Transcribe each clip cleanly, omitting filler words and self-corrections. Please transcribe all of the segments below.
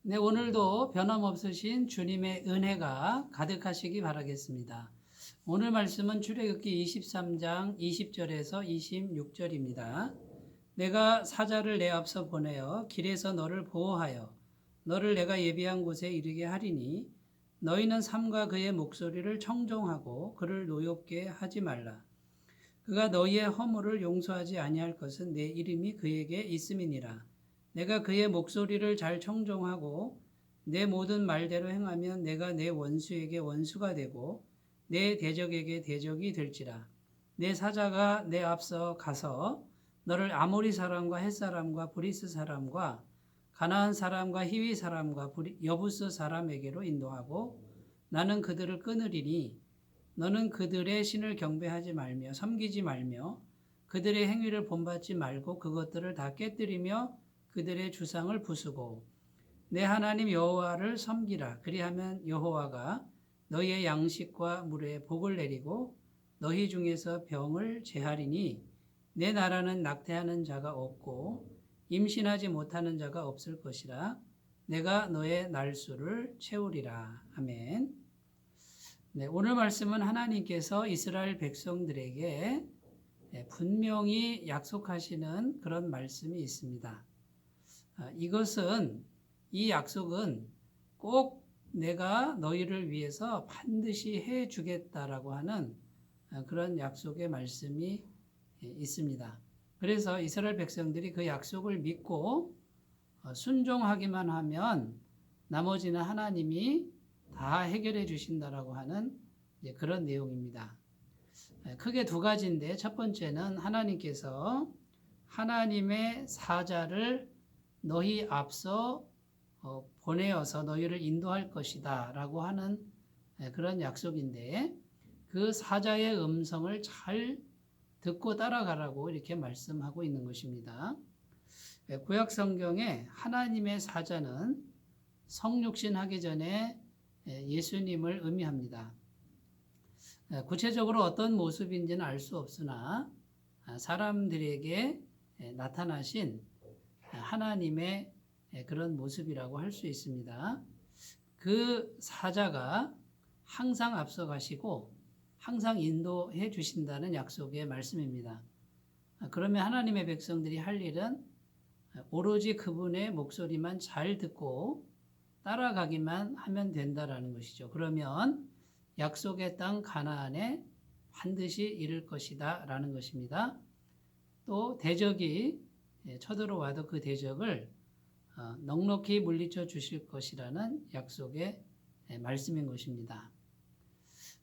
네, 오늘도 변함없으신 주님의 은혜가 가득하시기 바라겠습니다. 오늘 말씀은 출애굽기 23장 20절에서 26절입니다. 내가 사자를 내 앞서 보내어 길에서 너를 보호하여 너를 내가 예비한 곳에 이르게 하리니 너희는 삼가 그의 목소리를 청종하고 그를 노엽게 하지 말라. 그가 너희의 허물을 용서하지 아니할 것은 내 이름이 그에게 있음이니라. 내가 그의 목소리를 잘 청종하고 내 모든 말대로 행하면 내가 내 원수에게 원수가 되고 내 대적에게 대적이 될지라. 내 사자가 내 앞서 가서 너를 아모리 사람과 헷 사람과 브리스 사람과 가나안 사람과 히위 사람과 여부스 사람에게로 인도하고 나는 그들을 끊으리니 너는 그들의 신을 경배하지 말며 섬기지 말며 그들의 행위를 본받지 말고 그것들을 다 깨뜨리며 그들의 주상을 부수고 내 하나님 여호와를 섬기라. 그리하면 여호와가 너희의 양식과 물에 복을 내리고 너희 중에서 병을 제하리니 내 나라는 낙태하는 자가 없고 임신하지 못하는 자가 없을 것이라. 내가 너의 날수를 채우리라. 아멘. 네, 오늘 말씀은 하나님께서 이스라엘 백성들에게 분명히 약속하시는 그런 말씀이 있습니다. 이 약속은 꼭 내가 너희를 위해서 반드시 해 주겠다라고 하는 그런 약속의 말씀이 있습니다. 그래서 이스라엘 백성들이 그 약속을 믿고 순종하기만 하면 나머지는 하나님이 다 해결해 주신다라고 하는 그런 내용입니다. 크게 두 가지인데 첫 번째는 하나님께서 하나님의 사자를 너희 앞서 보내어서 너희를 인도할 것이다 라고 하는 그런 약속인데 그 사자의 음성을 잘 듣고 따라가라고 이렇게 말씀하고 있는 것입니다. 구약 성경에 하나님의 사자는 성육신 하기 전에 예수님을 의미합니다. 구체적으로 어떤 모습인지는 알 수 없으나 사람들에게 나타나신 하나님의 그런 모습이라고 할 수 있습니다. 그 사자가 항상 앞서가시고 항상 인도해 주신다는 약속의 말씀입니다. 그러면 하나님의 백성들이 할 일은 오로지 그분의 목소리만 잘 듣고 따라가기만 하면 된다라는 것이죠. 그러면 약속의 땅 가나안에 반드시 이를 것이다 라는 것입니다. 또 대적이 쳐들어와도 그 대적을 넉넉히 물리쳐 주실 것이라는 약속의 말씀인 것입니다.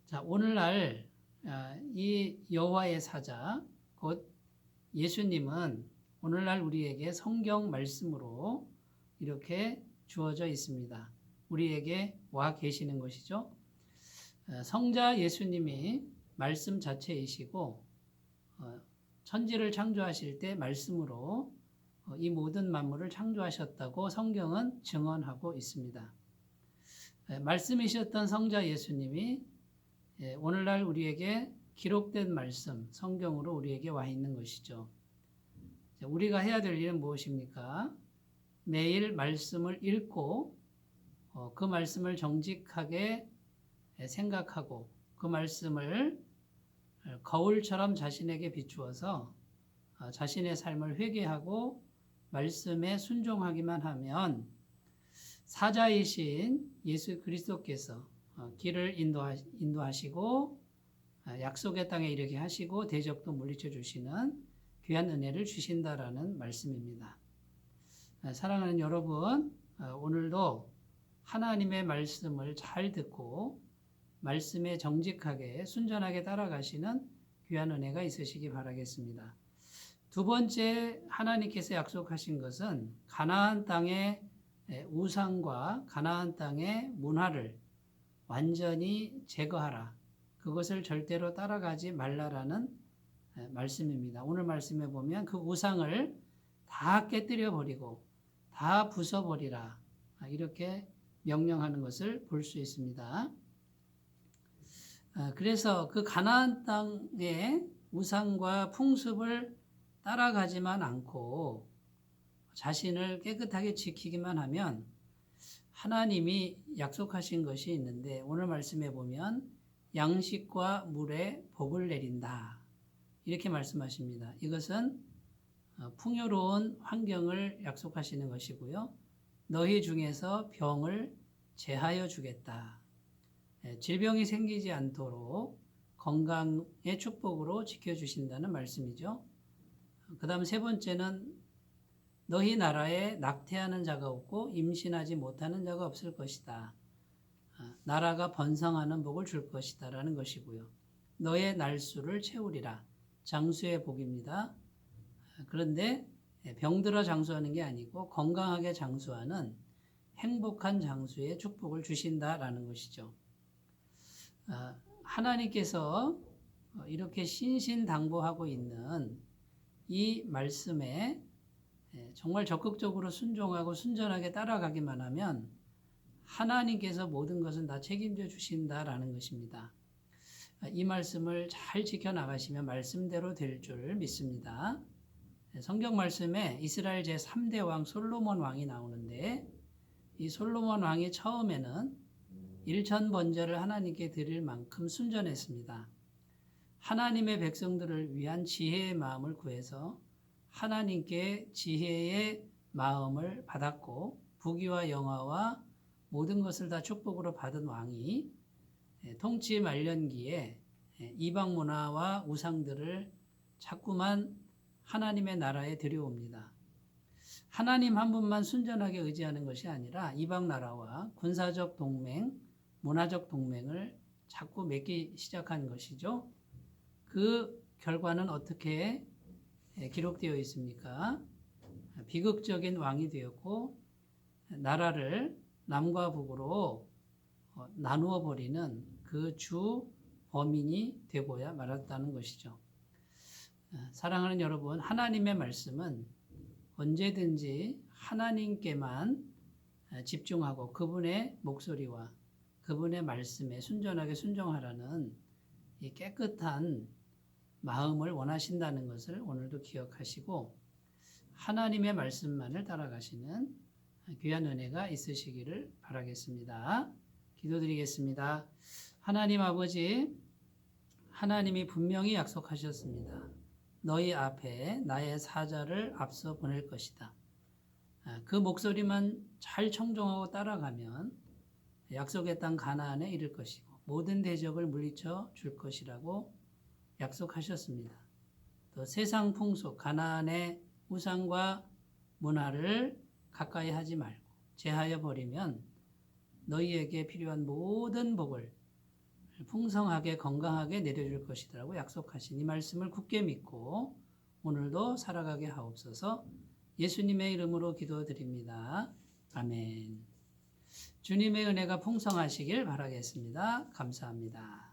자, 오늘날 이 여호와의 사자 곧 예수님은 오늘날 우리에게 성경 말씀으로 이렇게 주어져 있습니다. 우리에게 와 계시는 것이죠. 성자 예수님이 말씀 자체이시고 천지를 창조하실 때 말씀으로 이 모든 만물을 창조하셨다고 성경은 증언하고 있습니다. 말씀이셨던 성자 예수님이 오늘날 우리에게 기록된 말씀, 성경으로 우리에게 와 있는 것이죠. 우리가 해야 될 일은 무엇입니까? 매일 말씀을 읽고 그 말씀을 정직하게 생각하고 그 말씀을 거울처럼 자신에게 비추어서 자신의 삶을 회개하고 말씀에 순종하기만 하면 사자이신 예수 그리스도께서 길을 인도하시고 약속의 땅에 이르게 하시고 대적도 물리쳐 주시는 귀한 은혜를 주신다라는 말씀입니다. 사랑하는 여러분, 오늘도 하나님의 말씀을 잘 듣고 말씀에 정직하게 순전하게 따라가시는 귀한 은혜가 있으시기 바라겠습니다. 두 번째 하나님께서 약속하신 것은 가나안 땅의 우상과 가나안 땅의 문화를 완전히 제거하라. 그것을 절대로 따라가지 말라라는 말씀입니다. 오늘 말씀에 보면 그 우상을 다 깨뜨려 버리고 다 부숴버리라. 이렇게 명령하는 것을 볼 수 있습니다. 그래서 그 가나안 땅의 우상과 풍습을 따라가지만 않고 자신을 깨끗하게 지키기만 하면 하나님이 약속하신 것이 있는데 오늘 말씀에 보면 양식과 물에 복을 내린다. 이렇게 말씀하십니다. 이것은 풍요로운 환경을 약속하시는 것이고요. 너희 중에서 병을 제하여 주겠다. 질병이 생기지 않도록 건강의 축복으로 지켜주신다는 말씀이죠. 그 다음 세 번째는 너희 나라에 낙태하는 자가 없고 임신하지 못하는 자가 없을 것이다. 나라가 번성하는 복을 줄 것이다 라는 것이고요. 너의 날수를 채우리라. 장수의 복입니다. 그런데 병들어 장수하는 게 아니고 건강하게 장수하는 행복한 장수의 축복을 주신다라는 것이죠. 하나님께서 이렇게 신신당부하고 있는 이 말씀에 정말 적극적으로 순종하고 순전하게 따라가기만 하면 하나님께서 모든 것은 다 책임져 주신다라는 것입니다. 이 말씀을 잘 지켜나가시면 말씀대로 될 줄 믿습니다. 성경 말씀에 이스라엘 제3대 왕 솔로몬 왕이 나오는데 이 솔로몬 왕이 처음에는 일천 번제를 하나님께 드릴 만큼 순전했습니다. 하나님의 백성들을 위한 지혜의 마음을 구해서 하나님께 지혜의 마음을 받았고 부귀와 영화와 모든 것을 다 축복으로 받은 왕이 통치 말년기에 이방 문화와 우상들을 자꾸만 하나님의 나라에 들여옵니다. 하나님 한 분만 순전하게 의지하는 것이 아니라 이방 나라와 군사적 동맹, 문화적 동맹을 자꾸 맺기 시작한 것이죠. 그 결과는 어떻게 기록되어 있습니까? 비극적인 왕이 되었고 나라를 남과 북으로 나누어 버리는 그 주 범인이 되고야 말았다는 것이죠. 사랑하는 여러분, 하나님의 말씀은 언제든지 하나님께만 집중하고 그분의 목소리와 그분의 말씀에 순전하게 순종하라는 이 깨끗한 마음을 원하신다는 것을 오늘도 기억하시고 하나님의 말씀만을 따라가시는 귀한 은혜가 있으시기를 바라겠습니다. 기도드리겠습니다. 하나님 아버지, 하나님이 분명히 약속하셨습니다. 너희 앞에 나의 사자를 앞서 보낼 것이다. 그 목소리만 잘 청종하고 따라가면 약속의 땅 가나안에 이를 것이고 모든 대적을 물리쳐 줄 것이라고 약속하셨습니다. 또 세상 풍속, 가나안의 우상과 문화를 가까이 하지 말고 제하여 버리면 너희에게 필요한 모든 복을 풍성하게 건강하게 내려줄 것이라고 약속하신 이 말씀을 굳게 믿고 오늘도 살아가게 하옵소서. 예수님의 이름으로 기도드립니다. 아멘. 주님의 은혜가 풍성하시길 바라겠습니다. 감사합니다.